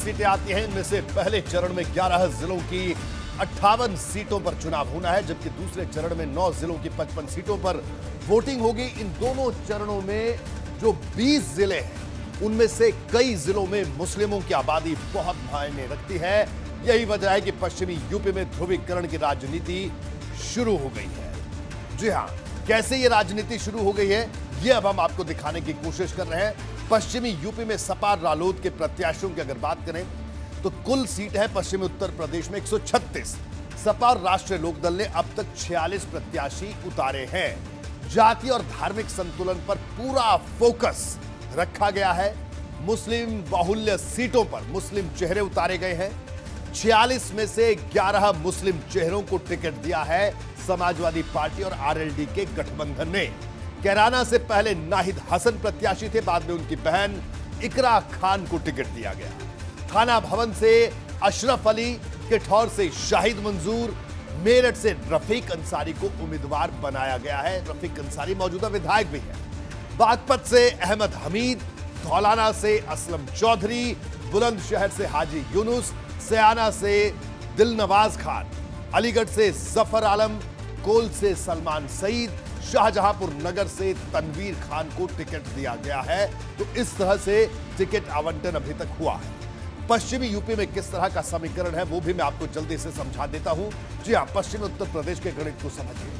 सीटें आती हैं। इनमें से पहले चरण में 11 जिलों की 58 सीटों पर चुनाव होना है, जबकि दूसरे चरण में 9 जिलों की 55 सीटों पर वोटिंग होगी। इन दोनों चरणों में जो 20 जिले हैं, उनमें से कई जिलों में मुस्लिमों की आबादी बहुत मायने रखती है। यही वजह है कि पश्चिमी यूपी में ध्रुवीकरण की राजनीति शुरू हो गई है। जी हां, कैसे ये राजनीति शुरू हो गई है, ये अब हम आपको दिखाने की कोशिश कर रहे हैं। पश्चिमी यूपी में सपा रालोद के प्रत्याशियों की अगर बात करें तो कुल सीट है पश्चिमी उत्तर प्रदेश में 136। सपा और राष्ट्रीय लोकदल ने अब तक 46 प्रत्याशी उतारे हैं। जाति और धार्मिक संतुलन पर पूरा फोकस रखा गया है। मुस्लिम बाहुल्य सीटों पर मुस्लिम चेहरे उतारे गए हैं। 46 में से 11 मुस्लिम चेहरों को टिकट दिया है समाजवादी पार्टी और आरएलडी के गठबंधन ने। कैराना से पहले नाहिद हसन प्रत्याशी थे, बाद में उनकी बहन इकरा खान को टिकट दिया गया। थाना भवन से अशरफ अली, किठौर से शाहिद मंजूर, मेरठ से रफीक अंसारी को उम्मीदवार बनाया गया है। रफीक अंसारी मौजूदा विधायक भी है। बागपत से अहमद हमीद, धौलाना से असलम चौधरी, बुलंदशहर से हाजी यूनुस, सयाना से दिलनवाज खान, अलीगढ़ से जफर आलम, कोल से सलमान सईद, शाहजहांपुर नगर से तनवीर खान को टिकट दिया गया है। तो इस तरह से टिकट आवंटन अभी तक हुआ है। पश्चिमी यूपी में किस तरह का समीकरण है वो भी मैं आपको जल्दी से समझा देता हूं। जी हां, पश्चिमी उत्तर प्रदेश के गणित को समझिए।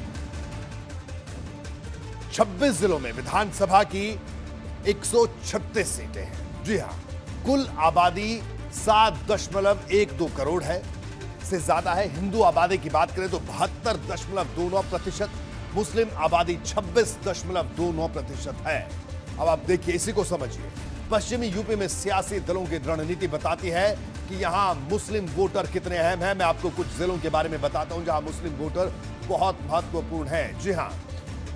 26 जिलों में विधानसभा की 136 सीटें हैं। जी हां, कुल आबादी 7.12 करोड़ है से ज्यादा है। हिंदू आबादी की बात करें तो 72.29%, मुस्लिम आबादी 26.29% है। अब आप देखिए, इसी को समझिए। पश्चिमी यूपी में सियासी दलों की रणनीति बताती है कि यहां मुस्लिम वोटर कितने अहम हैं। मैं आपको कुछ जिलों के बारे में बताता हूं जहां मुस्लिम वोटर बहुत महत्वपूर्ण है। जी हां,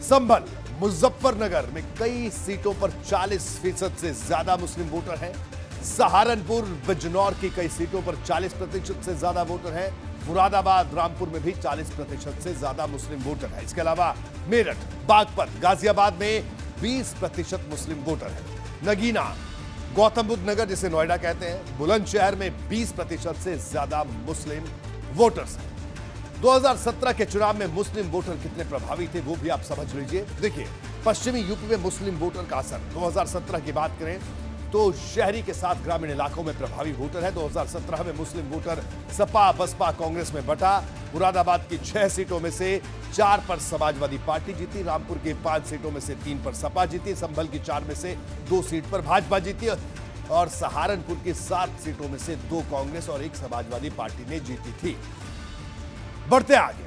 संभल, मुजफ्फरनगर में कई सीटों पर 40% से ज्यादा मुस्लिम वोटर हैं। सहारनपुर, बिजनौर की कई सीटों पर 40% से ज्यादा वोटर हैं। मुरादाबाद, रामपुर में भी 40% से ज्यादा मुस्लिम वोटर है। इसके अलावा मेरठ, बागपत, गाजियाबाद में 20% मुस्लिम वोटर है। नगीना, गौतम बुद्ध नगर जिसे नोएडा कहते हैं, बुलंदशहर में 20% से ज्यादा मुस्लिम वोटर्स हैं। 2017 के चुनाव में मुस्लिम वोटर कितने प्रभावी थे वो भी आप समझ लीजिए। देखिए, पश्चिमी यूपी में मुस्लिम वोटर का असर 2017 की बात करें तो शहरी के साथ ग्रामीण इलाकों में प्रभावी वोटर है। 2017 में मुस्लिम वोटर सपा, बसपा, कांग्रेस में बटा। मुरादाबाद की 6 सीटों में से 4 पर समाजवादी पार्टी जीती। रामपुर की 5 सीटों में से 3 पर सपा जीती। संभल की 4 में से 2 सीट पर भाजपा जीती और सहारनपुर की 7 सीटों में से 2 कांग्रेस और 1 समाजवादी पार्टी ने जीती थी। बढ़ते आगे,